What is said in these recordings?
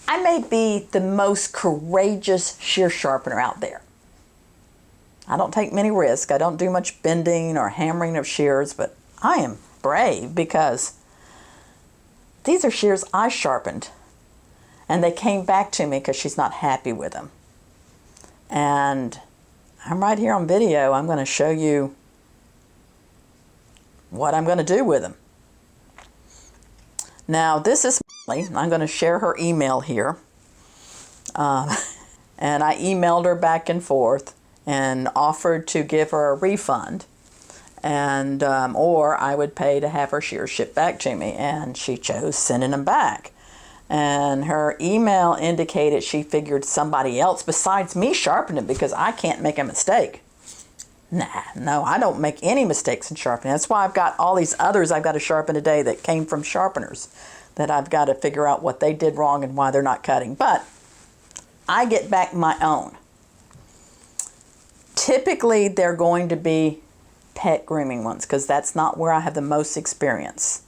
I may be the most courageous shear sharpener out there. I don't take many risks. I don't do much bending or hammering of shears, but I am brave because these are shears I sharpened, and they came back to me because she's not happy with them. And I'm right here on video. I'm going to show you what I'm going to do with them. Now, this is I'm going to share her email here. And I emailed her back and forth and offered to give her a refund, and or I would pay to have her shears shipped back to me, and she chose sending them back. And her email indicated she figured somebody else besides me sharpened it because I can't make a mistake. No, I don't make any mistakes in sharpening. That's why I've got all these others I've got to sharpen today that came from sharpeners that I've got to figure out what they did wrong and why they're not cutting. But I get back my own. Typically, they're going to be pet grooming ones because that's not where I have the most experience.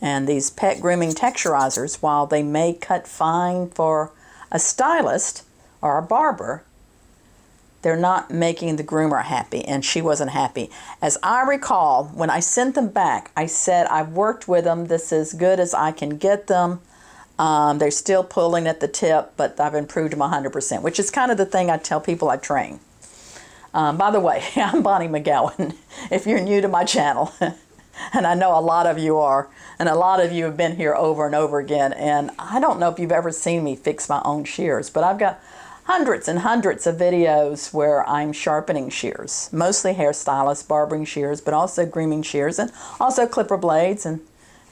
And these pet grooming texturizers, while they may cut fine for a stylist or a barber, they're not making the groomer happy, and she wasn't happy. As I recall, when I sent them back, I said, I've worked with them. This is as good as I can get them. They're still pulling at the tip, but I've improved them 100%, which is kind of the thing I tell people I train. By the way, I'm Bonnie McGowan, if you're new to my channel. And I know a lot of you are, and a lot of you have been here over and over again. And I don't know if you've ever seen me fix my own shears, but I've got hundreds and hundreds of videos where I'm sharpening shears, mostly hairstylist, barbering shears, but also grooming shears, and also clipper blades, and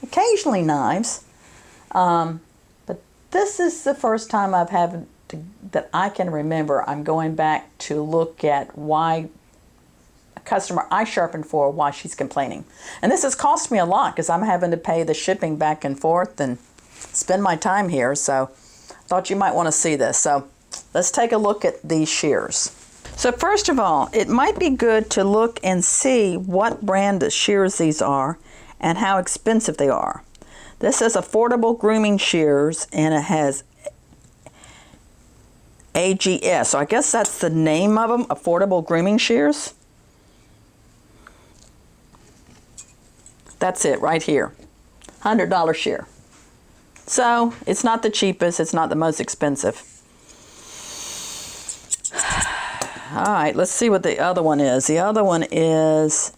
occasionally knives. But this is the first time I've had that I can remember I'm going back to look at why a customer I sharpened for, why she's complaining. And this has cost me a lot because I'm having to pay the shipping back and forth and spend my time here. So I thought you might want to see this. So let's take a look at these shears. So first of all, it might be good to look and see what brand of shears these are and how expensive they are. This is Affordable Grooming Shears, and it has AGS. So I guess that's the name of them, Affordable Grooming Shears. That's it right here. $100 shear. So it's not the cheapest, it's not the most expensive. All right, let's see what the other one is. The other one is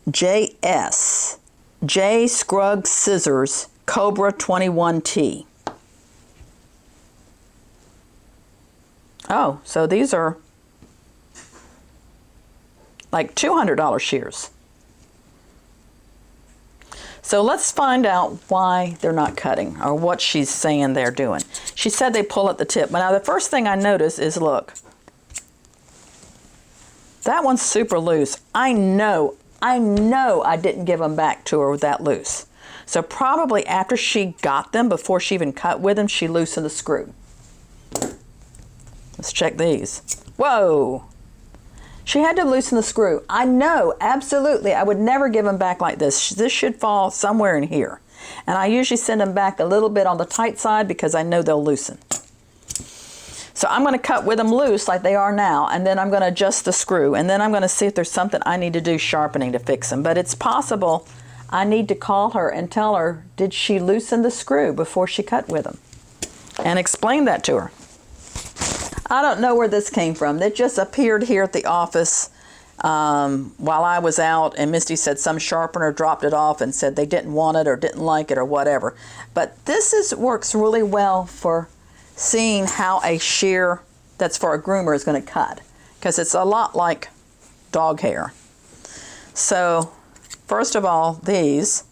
JS, J Scruggs Scissors Cobra 21T. Oh, so these are like $200 shears. So let's find out why they're not cutting, or what she's saying they're doing. She said they pull at the tip. But now the first thing I notice is, look, that one's super loose. I know I didn't give them back to her that loose. So probably after she got them, before she even cut with them, she loosened the screw. Let's check these. Whoa! She had to loosen the screw. I know, absolutely, I would never give them back like this. This should fall somewhere in here. And I usually send them back a little bit on the tight side because I know they'll loosen. So I'm going to cut with them loose like they are now, and then I'm going to adjust the screw, and then I'm going to see if there's something I need to do sharpening to fix them. But it's possible I need to call her and tell her, did she loosen the screw before she cut with them? And explain that to her. I don't know where this came from. It just appeared here at the office while I was out, and Misty said some sharpener dropped it off and said they didn't want it or didn't like it or whatever. But this works really well for seeing how a shear that's for a groomer is going to cut, because it's a lot like dog hair. So first of all, these,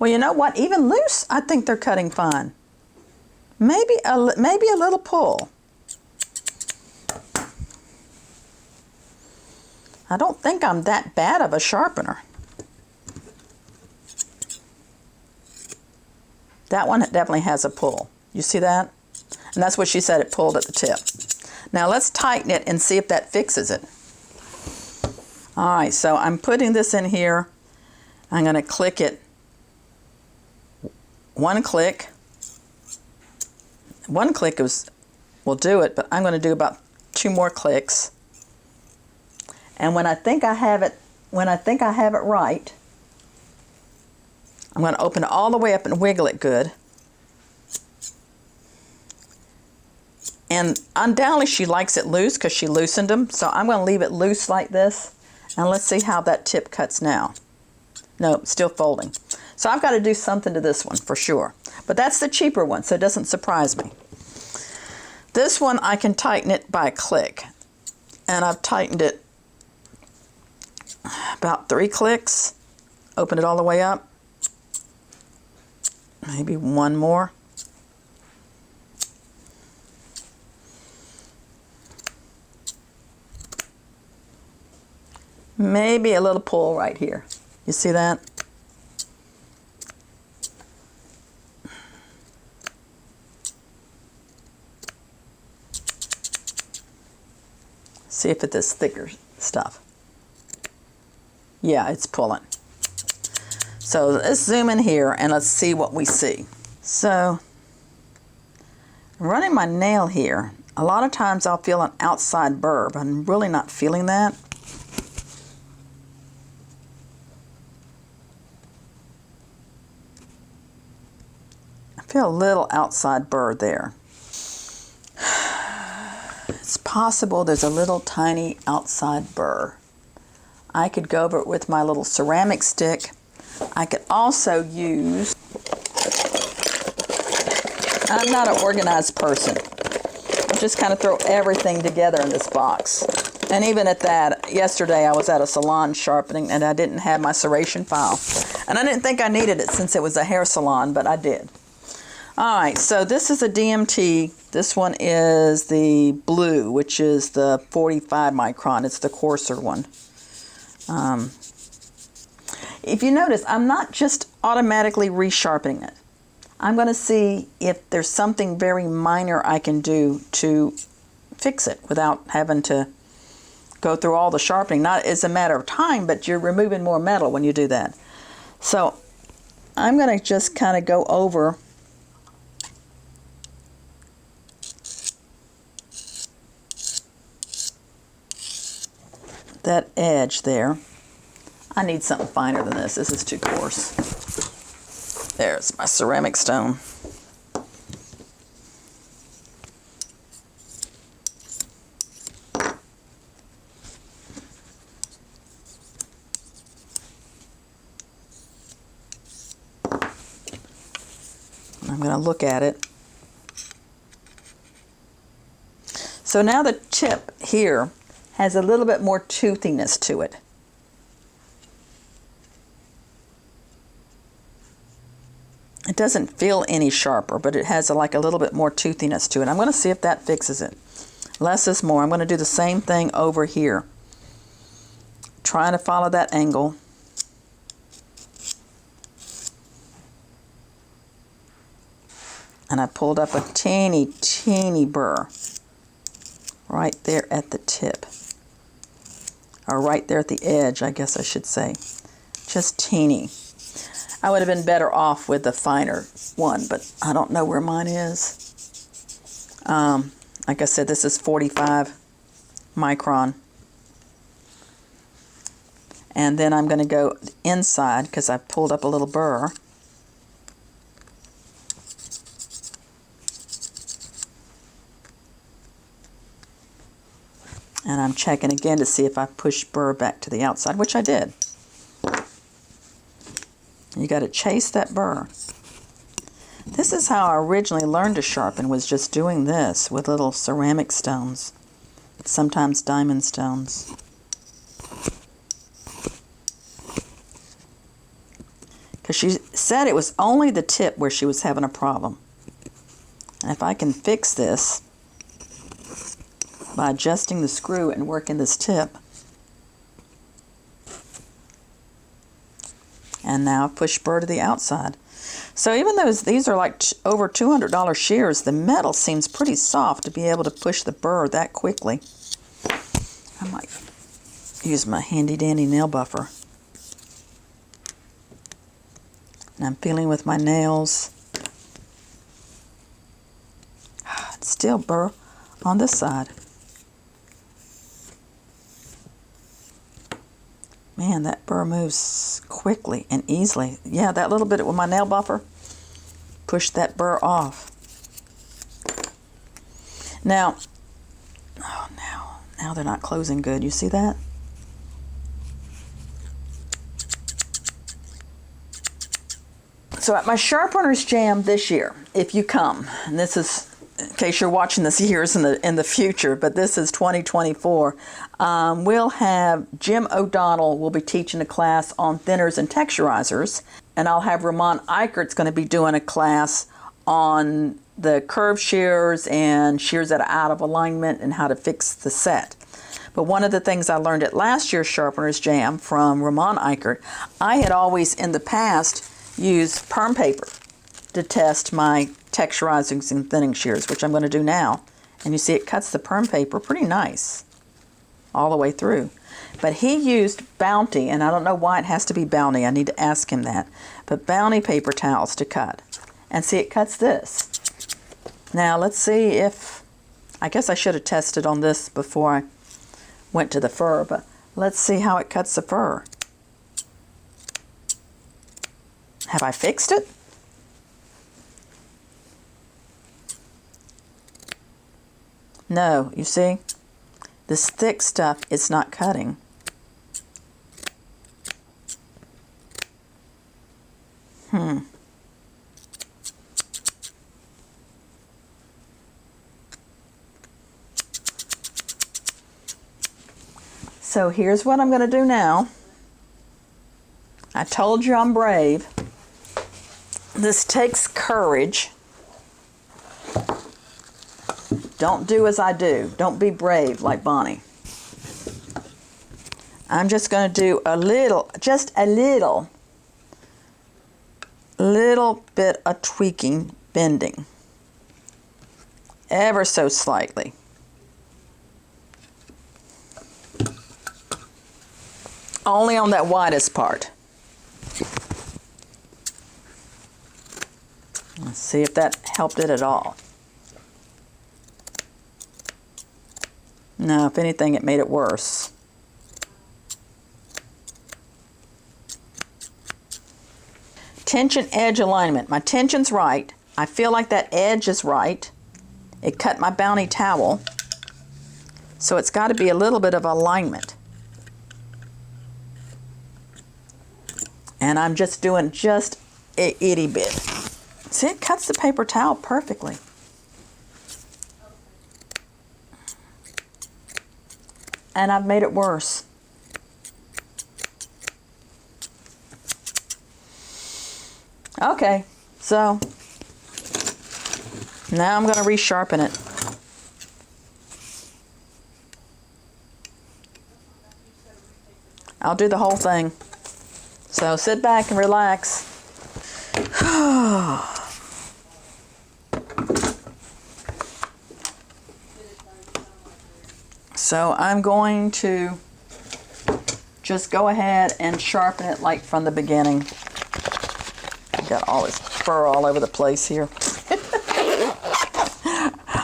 well, you know what, even loose I think they're cutting fine. Maybe a little pull. I don't think I'm that bad of a sharpener. That one definitely has a pull. You see that? And that's what she said, it pulled at the tip. Now let's tighten it and see if that fixes it. All right, so I'm putting this in here. I'm going to click it one click. One click will do it, but I'm going to do about 2 more clicks. And when I think I have it right, I'm going to open it all the way up and wiggle it good. And undoubtedly she likes it loose because she loosened them. So I'm going to leave it loose like this. And let's see how that tip cuts now. No, still folding. So I've got to do something to this one for sure. But that's the cheaper one, so it doesn't surprise me. This one I can tighten it by a click. And I've tightened it about 3 clicks. Open it all the way up. Maybe 1 more. Maybe a little pull right here. You see that? See if it is thicker stuff. Yeah, it's pulling. So let's zoom in here and let's see what we see. So I'm running my nail here. A lot of times I'll feel an outside burr, but I'm really not feeling that. I feel a little outside burr there. It's possible there's a little tiny outside burr. I could go over it with my little ceramic stick. I could also use, I'm not an organized person. I just kind of throw everything together in this box. And even at that, yesterday I was at a salon sharpening and I didn't have my serration file. And I didn't think I needed it since it was a hair salon, but I did. All right, so this is a DMT. This one is the blue, which is the 45 micron. It's the coarser one. If you notice, I'm not just automatically re-sharpening it. I'm going to see if there's something very minor I can do to fix it without having to go through all the sharpening. Not as a matter of time, but you're removing more metal when you do that. So I'm going to just kind of go over that edge there. I need something finer than this. This is too coarse. There's my ceramic stone. I'm going to look at it. So now the tip here has a little bit more toothiness to it. It doesn't feel any sharper, but it has like a little bit more toothiness to it. I'm going to see if that fixes it. Less is more. I'm going to do the same thing over here. Trying to follow that angle. And I pulled up a teeny, teeny burr right there at the tip. Or right there at the edge, I guess I should say. Just teeny. I would have been better off with the finer one, but I don't know where mine is. Like I said, this is 45 micron. And then I'm going to go inside because I pulled up a little burr. And I'm checking again to see if I push burr back to the outside, which I did. You got to chase that burr. This is how I originally learned to sharpen, was just doing this with little ceramic stones, sometimes diamond stones. Because she said it was only the tip where she was having a problem. And if I can fix this by adjusting the screw and working this tip. And now push burr to the outside. So even though these are like over $200 shears, the metal seems pretty soft to be able to push the burr that quickly. I might use my handy dandy nail buffer. And I'm feeling with my nails. still burr on this side. Man, that burr moves quickly and easily. Yeah, that little bit with my nail buffer pushed that burr off. Now, oh, now they're not closing good. You see that? So at my Sharpeners Jam this year, if you come, and this is in case you're watching this years in the future, but this is 2024, we'll have Jim O'Donnell will be teaching a class on thinners and texturizers, and I'll have Ramon Eichert's going to be doing a class on the curved shears and shears that are out of alignment and how to fix the set. But one of the things I learned at last year's Sharpeners Jam from Ramon Eichert, I had always in the past used perm paper to test my texturizers and thinning shears, which I'm going to do now. And you see it cuts the perm paper pretty nice all the way through. But he used Bounty, and I don't know why it has to be Bounty. I need to ask him that. But Bounty paper towels to cut. And see, it cuts this. Now let's see if, I guess I should have tested on this before I went to the fur, but let's see how it cuts the fur. Have I fixed it? No, you see, this thick stuff, it's not cutting. So here's what I'm going to do now. I told you I'm brave. This takes courage. Don't do as I do. Don't be brave like Bonnie. I'm just going to do a little, just a little bit of tweaking, bending. Ever so slightly. Only on that widest part. Let's see if that helped it at all. No, if anything, it made it worse. Tension edge alignment. My tension's right. I feel like that edge is right. It cut my Bounty towel. So it's got to be a little bit of alignment. And I'm just doing just a itty bit. See, it cuts the paper towel perfectly. And I've made it worse. Okay, so now I'm going to re-sharpen it. I'll do the whole thing. So sit back and relax. So I'm going to just go ahead and sharpen it like from the beginning. Got all this fur all over the place here.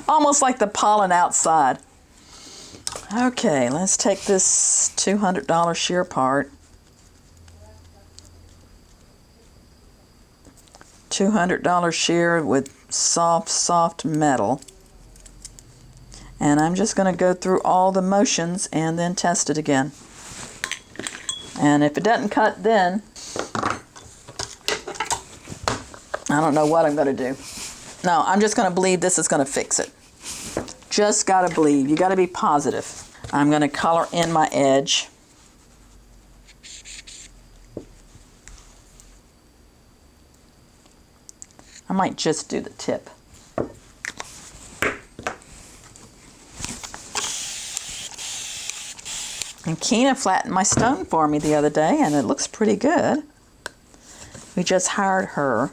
Almost like the pollen outside. Okay, let's take this $200 shear part. $200 shear with soft metal. And I'm just going to go through all the motions and then test it again. And if it doesn't cut then, I don't know what I'm going to do. No, I'm just going to believe this is going to fix it. Just got to believe. You got to be positive. I'm going to color in my edge. I might just do the tip. And Keena flattened my stone for me the other day, and it looks pretty good. We just hired her.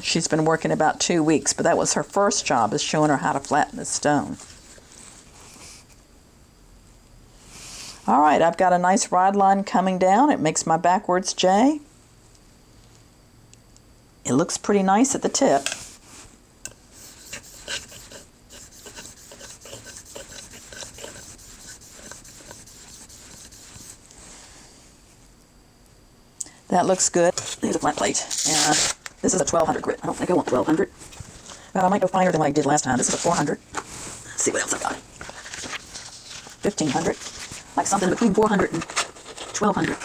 She's been working about 2 weeks, but that was her first job, is showing her how to flatten the stone. All right, I've got a nice ride line coming down. It makes my backwards J. It looks pretty nice at the tip. That looks good. Here's a flat plate. And this is a 1200 grit. I don't think I want 1200. But I might go finer than what I did last time. This is a 400. Let's see what else I got. 1500. Like something between 400 and 1200.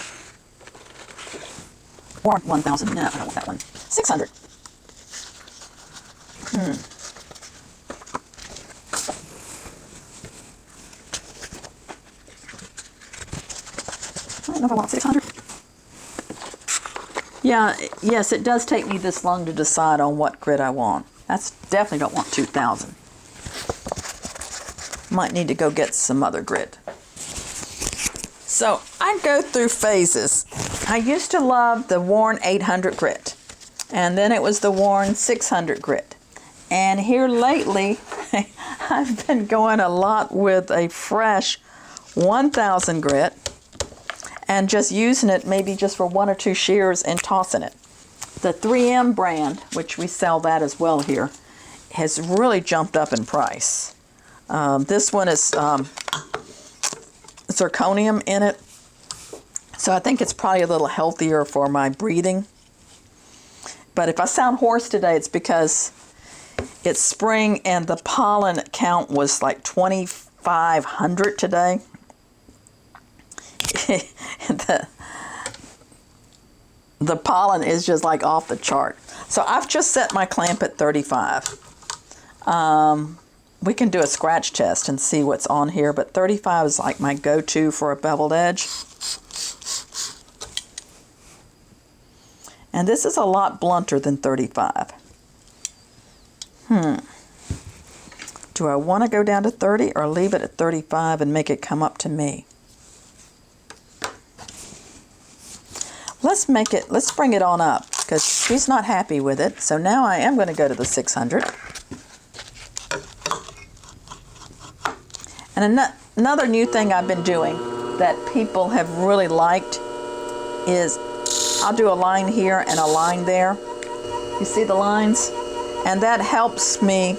Or 1000. No, I don't want that one. 600. I don't know if I want 600. Yeah, yes, it does take me this long to decide on what grit I want. That's definitely don't want 2000. Might need to go get some other grit. So I go through phases. I used to love the worn 800 grit, and then it was the worn 600 grit. And here lately, I've been going a lot with a fresh 1000 grit and just using it maybe just for 1 or 2 shears and tossing it. The 3M brand, which we sell that as well here, has really jumped up in price. This one is zirconium in it, so I think it's probably a little healthier for my breathing. But if I sound hoarse today, it's because it's spring and the pollen count was like 2,500 today. The pollen is just like off the chart. So I've just set my clamp at 35. We can do a scratch test and see what's on here, but 35 is like my go-to for a beveled edge. And this is a lot blunter than 35. Do I want to go down to 30 or leave it at 35 and make it come up to me? Let's bring it on up, because she's not happy with it. So now I am going to go to the 600. And another new thing I've been doing that people have really liked is I'll do a line here and a line there. You see the lines? And that helps me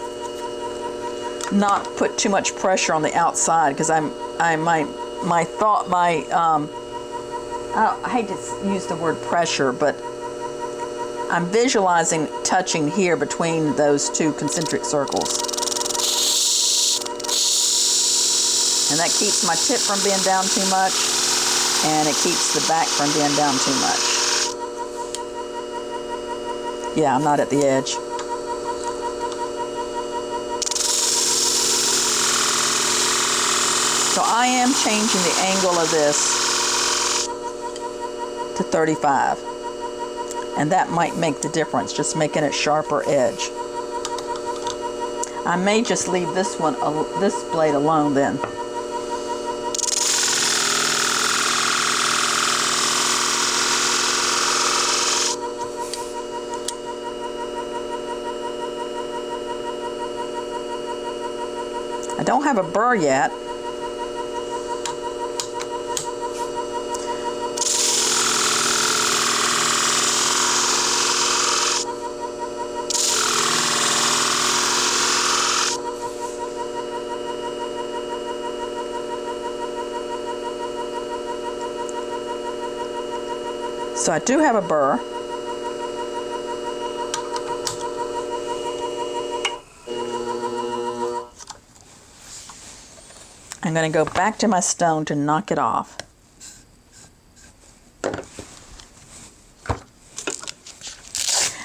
not put too much pressure on the outside, because I hate to use the word pressure, but I'm visualizing touching here between those 2 concentric circles. And that keeps my tip from being down too much, and it keeps the back from being down too much. Yeah, I'm not at the edge. So I am changing the angle of this to 35, and that might make the difference, just making it sharper edge. I may just leave this blade alone then. I don't have a burr yet. So I do have a burr. I'm going to go back to my stone to knock it off.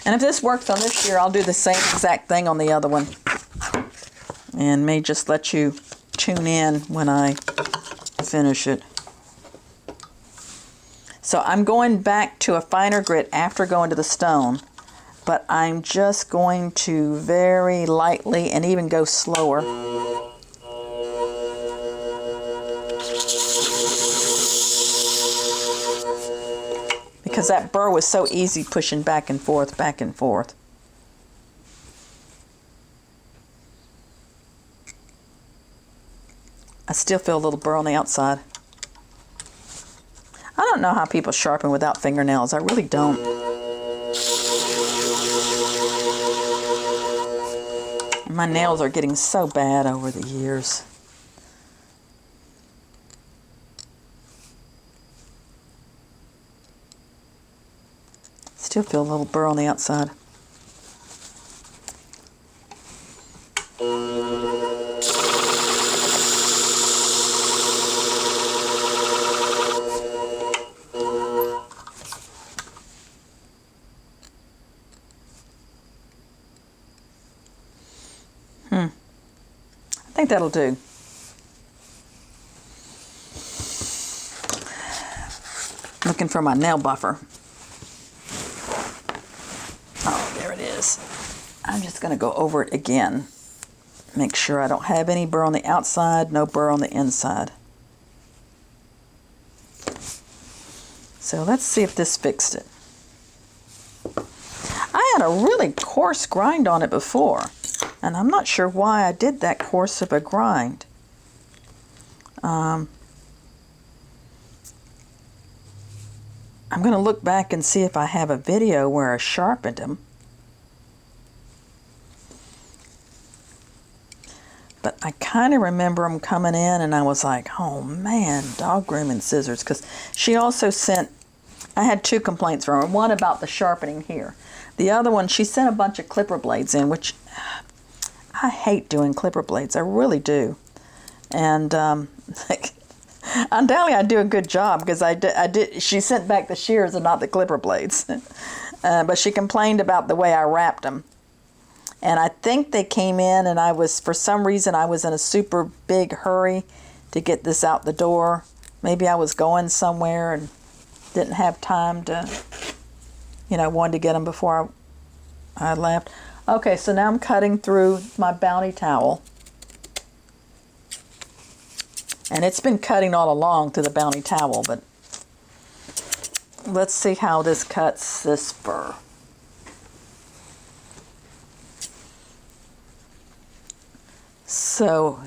And if this works on this shear, I'll do the same exact thing on the other one. And may just let you tune in when I finish it. So I'm going back to a finer grit after going to the stone, but I'm just going to very lightly and even go slower. Because that burr was so easy pushing back and forth, back and forth. I still feel a little burr on the outside. I don't know how people sharpen without fingernails. I really don't. My nails are getting so bad over the years. still feel a little burr on the outside. I think that'll do. Looking for my nail buffer. Oh, there it is. I'm just going to go over it again. Make sure I don't have any burr on the outside, no burr on the inside. So let's see if this fixed it. I had a really coarse grind on it before, and I'm not sure why I did that coarse of a grind. I'm going to look back and see if I have a video where I sharpened them. But I kind of remember them coming in and I was like, oh man, dog grooming scissors. Because she also sent, I had 2 complaints from her. One about the sharpening here. The other one, she sent a bunch of clipper blades in, which I hate doing clipper blades. I really do. And undoubtedly I do a good job because I did. She sent back the shears and not the clipper blades. But she complained about the way I wrapped them. And I think they came in and I was, for some reason, I was in a super big hurry to get this out the door. Maybe I was going somewhere and didn't have time to, wanted to get them before I left. Okay, so now I'm cutting through my Bounty towel. And it's been cutting all along through the Bounty towel, but let's see how this cuts this fur. So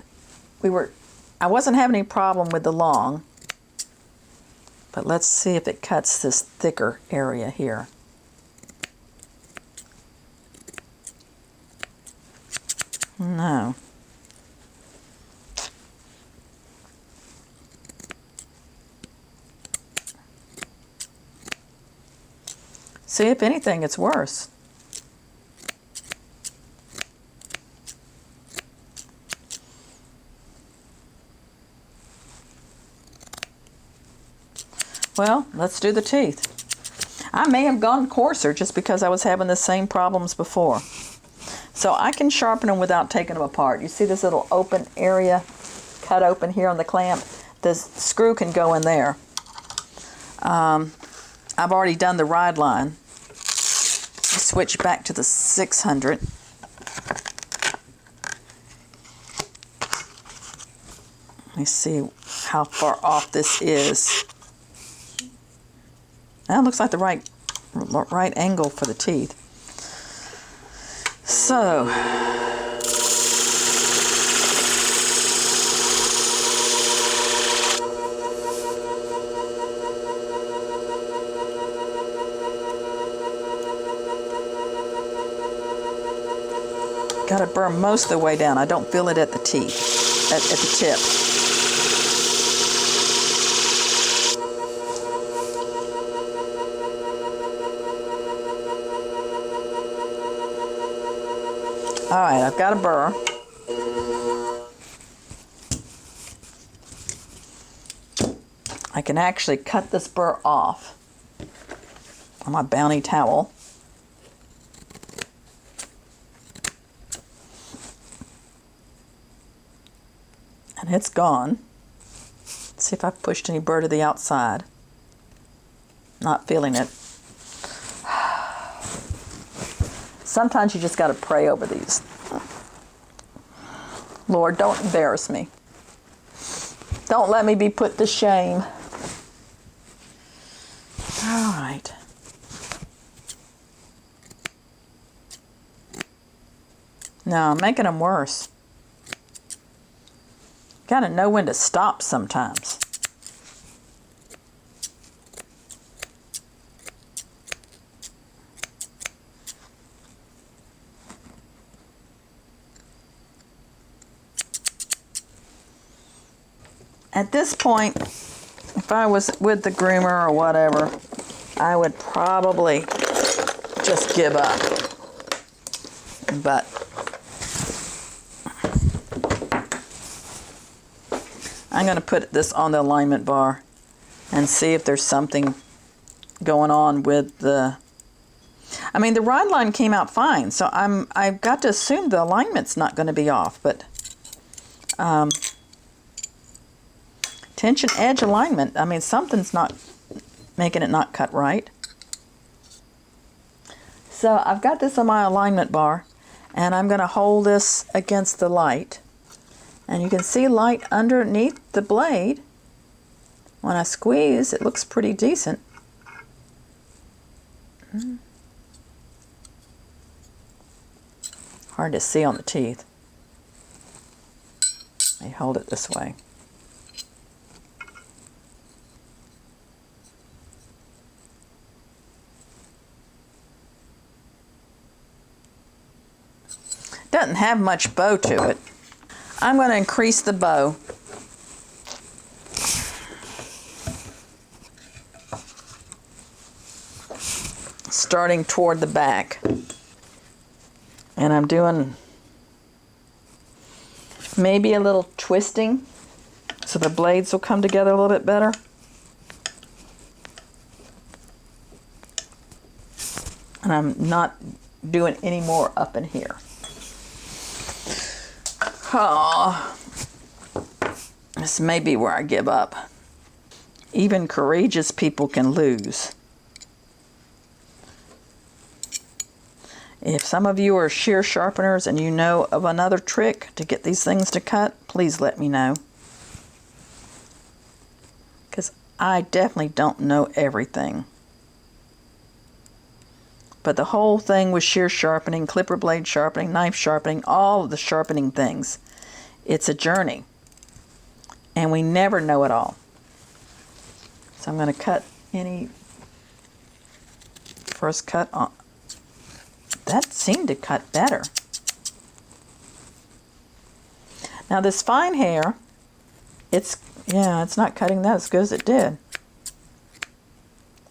I wasn't having any problem with the long, but let's see if it cuts this thicker area here. No. See, if anything, it's worse. Well, let's do the teeth. I may have gone coarser just because I was having the same problems before. So I can sharpen them without taking them apart. You see this little open area cut open here on the clamp? The screw can go in there. I've already done the ride line. Switch back to the 600. Let me see how far off this is. That looks like the right angle for the teeth. So, got to burn most of the way down. I don't feel it at the teeth, at the tip. All right, I've got a burr. I can actually cut this burr off on my Bounty towel. And it's gone. Let's see if I've pushed any burr to the outside. Not feeling it. Sometimes you just got to pray over these. Lord, don't embarrass me. Don't let me be put to shame. All right. No, I'm making them worse. Got to know when to stop sometimes. At this point, if I was with the groomer or whatever, I would probably just give up. But I'm going to put this on the alignment bar and see if there's something going on with the... I mean, the rod line came out fine, so I've got to assume the alignment's not going to be off, but tension edge alignment, I mean, something's not making it not cut right. So I've got this on my alignment bar, and I'm going to hold this against the light. And you can see light underneath the blade. When I squeeze, it looks pretty decent. Hard to see on the teeth. I hold it this way. Doesn't have much bow to it. I'm going to increase the bow. Starting toward the back. And I'm doing maybe a little twisting so the blades will come together a little bit better. And I'm not doing any more up in here. Oh, this may be where I give up. Even courageous people can lose. If some of you are shear sharpeners and you know of another trick to get these things to cut, please let me know. Because I definitely don't know everything. But the whole thing with shear sharpening, clipper blade sharpening, knife sharpening, all of the sharpening things, it's a journey. And we never know it all. So I'm going to cut any first cut on. That seemed to cut better. Now this fine hair, it's not cutting that as good as it did.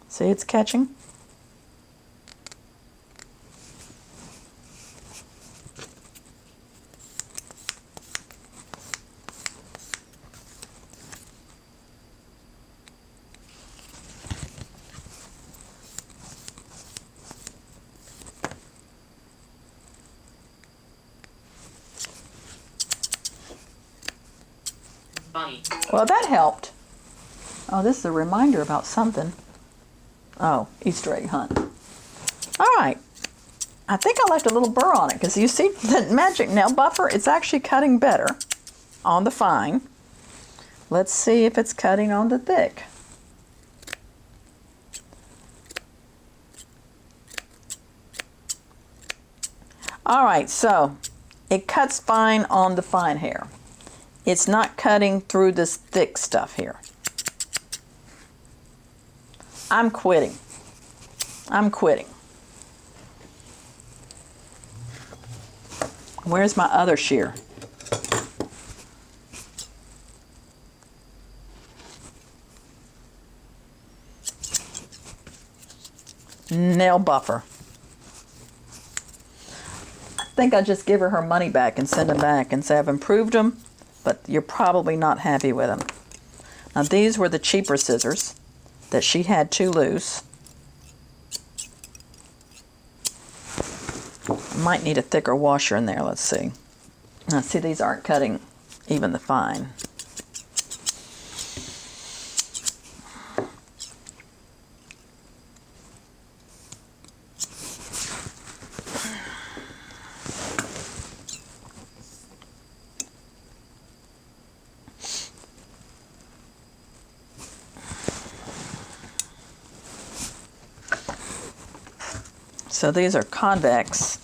See, it's catching. Well, that helped. Oh, this is a reminder about something. Oh, Easter egg hunt. All right. I think I left a little burr on it because you see the magic nail buffer, it's actually cutting better on the fine. Let's see if it's cutting on the thick. All right, so it cuts fine on the fine hair. It's not cutting through this thick stuff here. I'm quitting. I'm quitting. Where's my other shear? Nail buffer. I think I'll just give her money back and send them back and say I've improved them, but you're probably not happy with them. Now these were the cheaper scissors that she had too loose. Might need a thicker washer in there, let's see. Now see, these aren't cutting even the fine. So these are convex.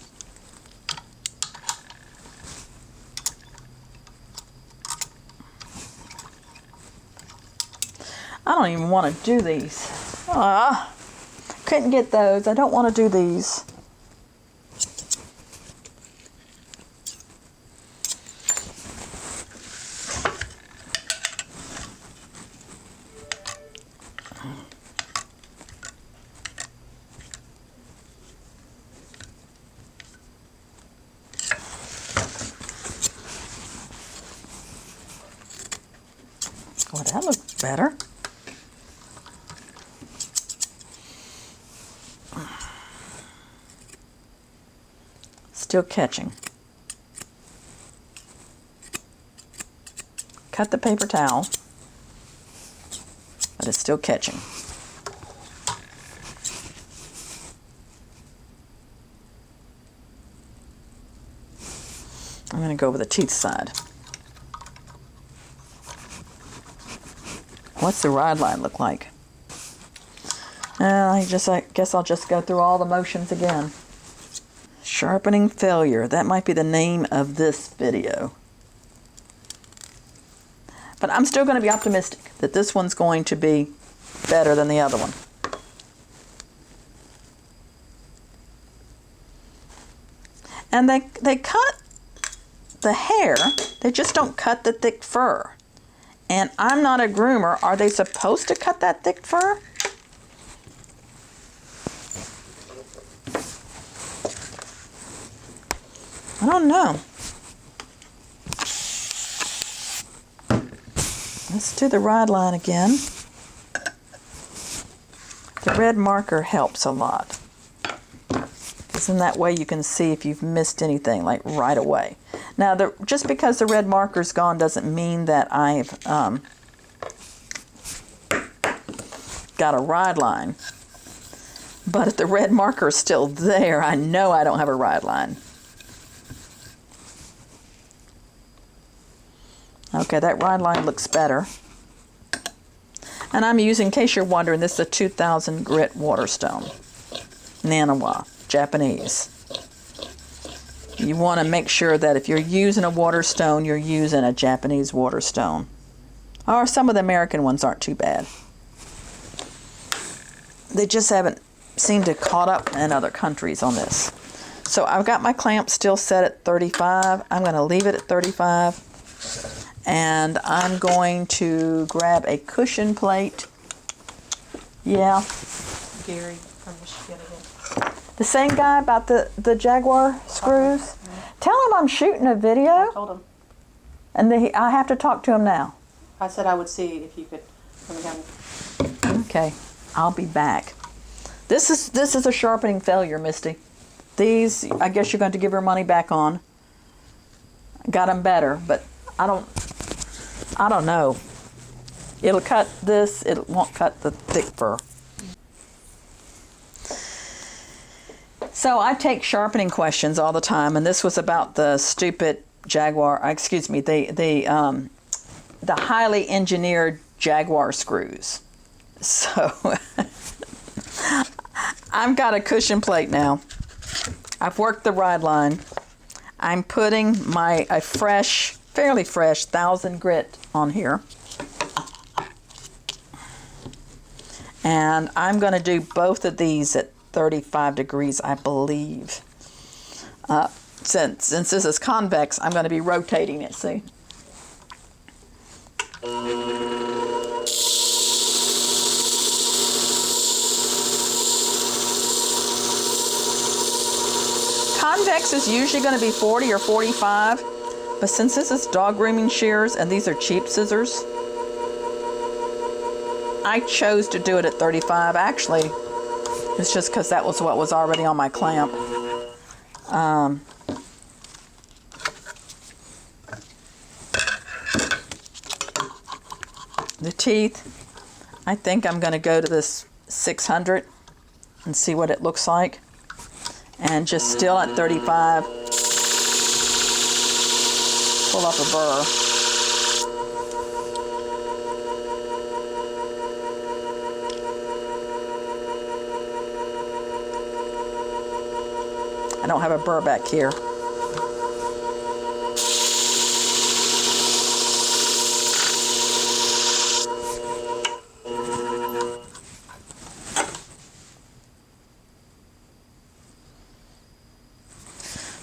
I don't even want to do these. Couldn't get those. I don't want to do these. that looks better. Still catching. Cut the paper towel, but it's still catching. I'm going to go over the teeth side. What's the ride line look like? I guess I'll just go through all the motions again. Sharpening failure. That might be the name of this video. But I'm still going to be optimistic that this one's going to be better than the other one. And they cut the hair, they just don't cut the thick fur. And I'm not a groomer. Are they supposed to cut that thick fur? I don't know. Let's do the ride line again. The red marker helps a lot. Because in that way you can see if you've missed anything, like right away. Now, just because the red marker's gone doesn't mean that I've got a ride line. But if the red marker is still there, I know I don't have a ride line. Okay, that ride line looks better. And I'm using, in case you're wondering, this is a 2000 grit waterstone. Nanawa, Japanese. You want to make sure that if you're using a waterstone, you're using a Japanese waterstone. Or some of the American ones aren't too bad. They just haven't seemed to caught up in other countries on this. So I've got my clamp still set at 35. I'm going to leave it at 35. And I'm going to grab a cushion plate. Yeah. Gary from Michigan again. The same guy about the Jaguar screws? Mm-hmm. Tell him I'm shooting a video. I told him. And I have to talk to him now. I said I would see if you could come again. Okay. I'll be back. This is a sharpening failure, Misty. These, I guess you're going to give her money back on. Got them better, but I don't know. It'll cut this, it won't cut the thick fur. So I take sharpening questions all the time, and this was about the stupid Jaguar, the highly engineered Jaguar screws. So I've got a cushion plate now. I've worked the ride line. I'm putting a fairly fresh 1000 grit on here. And I'm going to do both of these at 35 degrees, I believe. Since this is convex, I'm going to be rotating it, see? Convex is usually going to be 40 or 45. But since this is dog grooming shears and these are cheap scissors, I chose to do it at 35. Actually, it's just because that was what was already on my clamp. The teeth, I think I'm going to go to this 600 and see what it looks like. And just still at 35. Pull up a burr. I don't have a burr back here.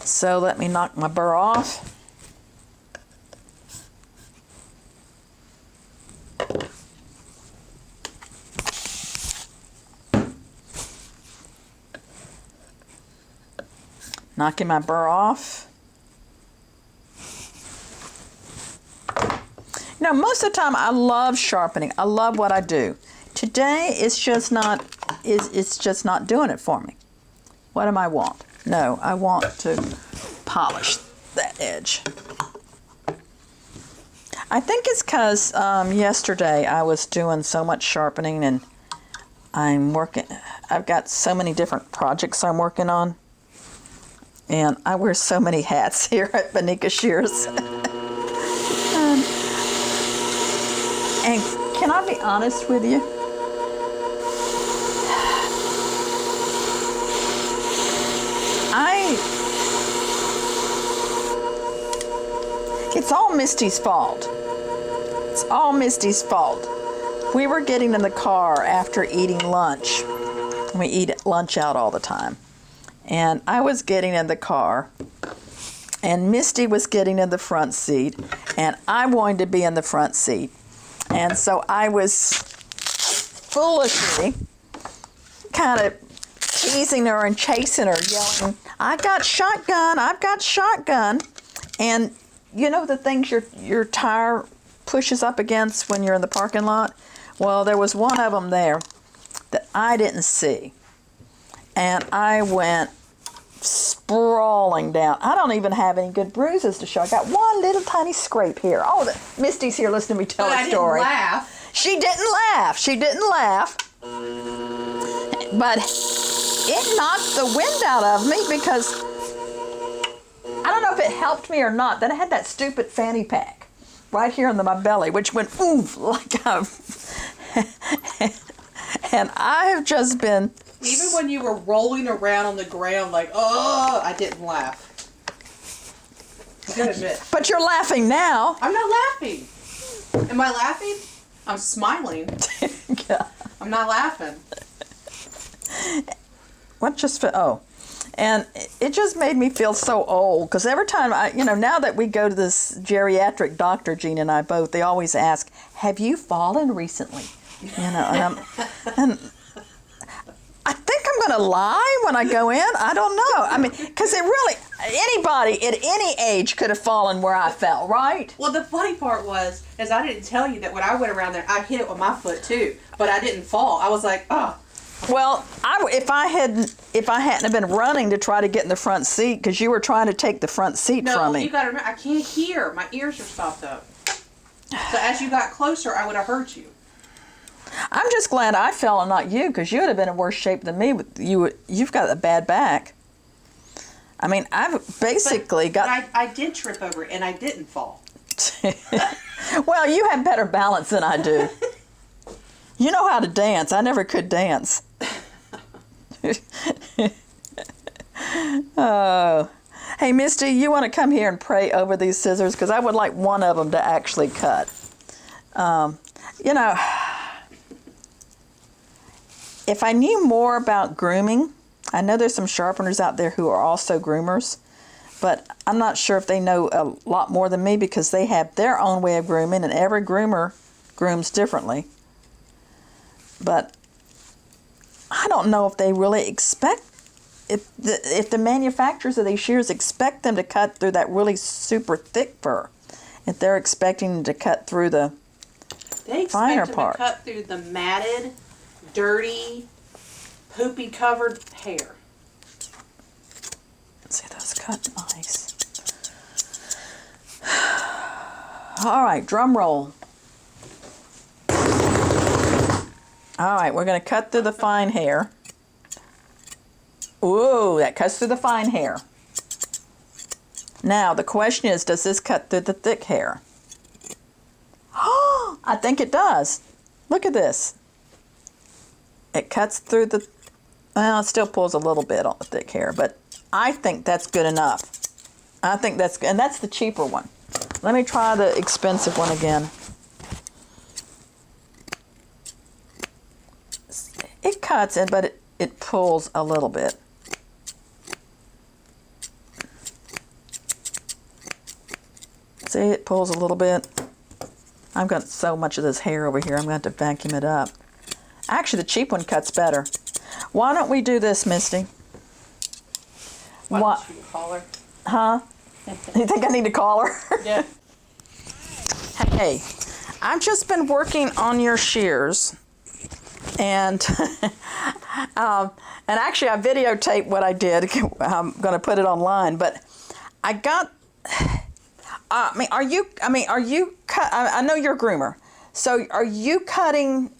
So let me knock my burr off. Knocking my burr off. know, most of the time I love sharpening. I love what I do. Today it's just not doing it for me. What do I want? No, I want to polish that edge. I think it's because yesterday I was doing so much sharpening and I've got so many different projects I'm working on. And I wear so many hats here at Bonika Shears. And can I be honest with you? It's all Misty's fault. It's all Misty's fault. We were getting in the car after eating lunch. We eat lunch out all the time. And I was getting in the car, and Misty was getting in the front seat, and I wanted to be in the front seat. And so I was foolishly kind of teasing her and chasing her, yelling, "I've got shotgun, I've got shotgun." And you know the things your tire pushes up against when you're in the parking lot? Well, there was one of them there that I didn't see. And I went sprawling down. I don't even have any good bruises to show. I got one little tiny scrape here. Oh, Misty's here listening to me tell a story. I didn't laugh. She didn't laugh. She didn't laugh. But it knocked the wind out of me because I don't know if it helped me or not. Then I had that stupid fanny pack right here under my belly, which went oof like a... And I have just been... Even when you were rolling around on the ground like, oh, I didn't laugh. I gotta admit. But you're laughing now. I'm not laughing. Am I laughing? I'm smiling. Yeah. I'm not laughing. What just... And it just made me feel so old, because every time now that we go to this geriatric doctor, Jean and I both, they always ask, "Have you fallen recently?" And I think I'm going to lie when I go in. I don't know. I mean, because anybody at any age could have fallen where I fell, right? Well, the funny part is I didn't tell you that when I went around there, I hit it with my foot too, but I didn't fall. I was like, oh. Well, if I hadn't have been running to try to get in the front seat, because you were trying to take the front seat from me. No, you got to remember, I can't hear. My ears are stopped up. So as you got closer, I would have hurt you. I'm just glad I fell and not you, because you would have been in worse shape than me. You've got a bad back. I mean, I've basically got... But I did trip over it, and I didn't fall. Well, you have better balance than I do. You know how to dance. I never could dance. Oh. Hey, Misty, you want to come here and pray over these scissors? Because I would like one of them to actually cut. If I knew more about grooming, I know there's some sharpeners out there who are also groomers, but I'm not sure if they know a lot more than me, because they have their own way of grooming, and every groomer grooms differently. But I don't know if they really expect, if the manufacturers of these shears expect them to cut through that really super thick fur. If they're expecting them to cut through the finer part. They expect them to cut through the matted, dirty, poopy covered hair. See, those cut nice. All right, drum roll. All right, we're going to cut through the fine hair. Ooh, that cuts through the fine hair. Now, the question is, does this cut through the thick hair? Oh, I think it does. Look at this. It cuts through the... Well, it still pulls a little bit on the thick hair, but I think that's good enough. I think that's good, and that's the cheaper one. Let me try the expensive one again. It cuts in, but it pulls a little bit. See, it pulls a little bit. I've got so much of this hair over here, I'm going to have to vacuum it up. Actually, the cheap one cuts better. Why don't we do this, Misty? What should you call her? Huh? You think I need to call her? Yeah. Hey, I've just been working on your shears, and and actually I videotaped what I did. I'm going to put it online, but I got. I know you're a groomer, so are you cutting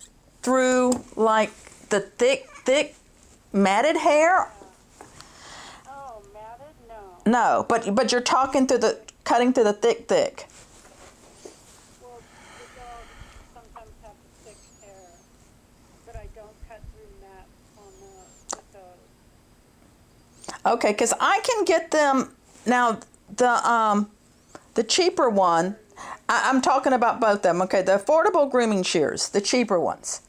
through like the thick matted hair? Oh, matted? No. No, but you're cutting through the thick. Well, the dogs sometimes have thick hair, but I don't cut through mat on the dogs. Okay, because I can get them now. The cheaper one, I'm talking about both of them. Okay, the affordable grooming shears, the cheaper ones.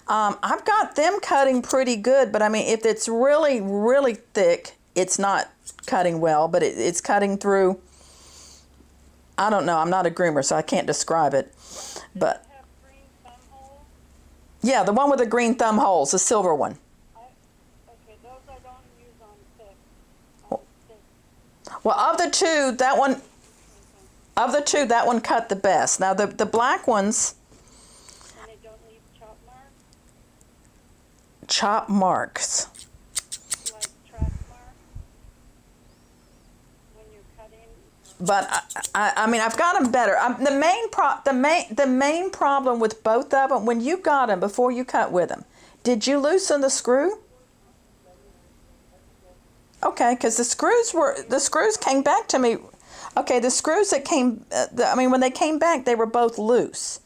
I've got them cutting pretty good, but I mean, if it's really, really thick, it's not cutting well, but it's cutting through. I don't know. I'm not a groomer, so I can't describe it. But Does it have green thumb holes? yeah, the one with the green thumb holes, the silver one. Okay, those I don't use on thick. Well, of the two, that one. Of the two, that one cut the best. Now the black ones. And they don't leave chop marks? Chop marks. Like track marks? When you're cutting? But I mean, I've got them better. The main problem with both of them, when you got them before you cut with them, did you loosen the screw? Okay, because the screws came back to me. Okay, the screws that came, when they came back, they were both loose,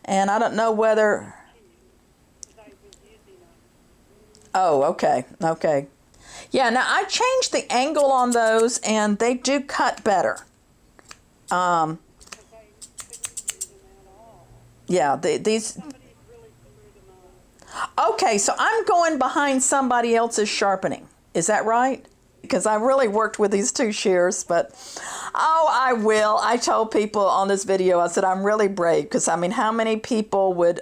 and I don't know whether. Oh, okay. Yeah, now I changed the angle on those, and they do cut better. Yeah, these. Okay, so I'm going behind somebody else's sharpening. Is that right? Because I really worked with these two shears, but I will. I told people on this video, I said I'm really brave, because I mean, how many people would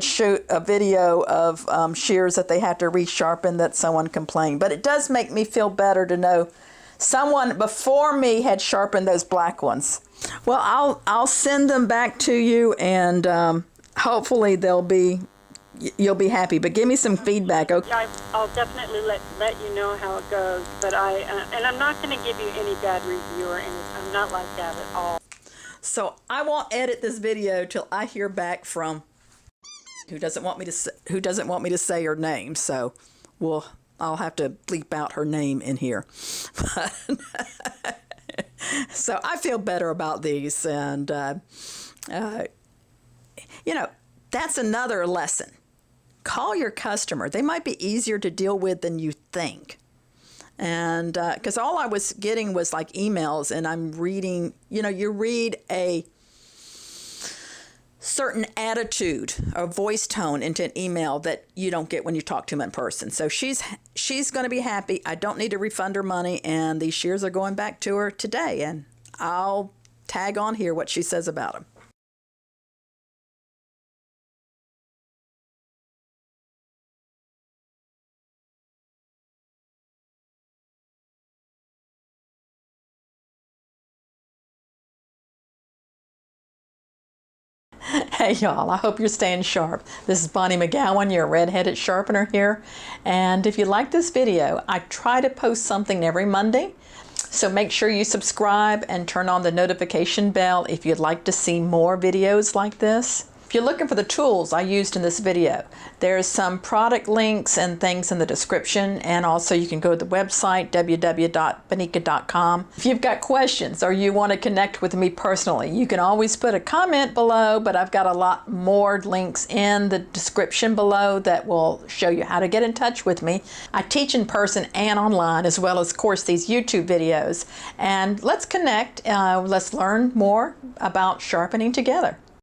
shoot a video of shears that they have to re-sharpen that someone complained? But it does make me feel better to know someone before me had sharpened those black ones. Well, I'll send them back to you, and hopefully you'll be happy. But give me some feedback, okay? I'll definitely let you know how it goes. But and I'm not going to give you any bad review or anything. I'm not like that at all. So I won't edit this video till I hear back from who doesn't want me to say her name. So I'll have to bleep out her name in here. So I feel better about these, and that's another lesson. Call your customer. They might be easier to deal with than you think. And because all I was getting was like emails, and I'm reading, you read a certain attitude or voice tone into an email that you don't get when you talk to them in person. So she's going to be happy. I don't need to refund her money, and these shears are going back to her today, and I'll tag on here what she says about them. Hey y'all, I hope you're staying sharp. This is Bonnie McGowan, your red-headed sharpener here. And if you like this video, I try to post something every Monday. So make sure you subscribe and turn on the notification bell if you'd like to see more videos like this. If you're looking for the tools I used in this video, there's some product links and things in the description, and also you can go to the website www.bonika.com. If you've got questions or you want to connect with me personally, you can always put a comment below, but I've got a lot more links in the description below that will show you how to get in touch with me. I teach in person and online, as well as, of course, these YouTube videos. And let's connect, let's learn more about sharpening together.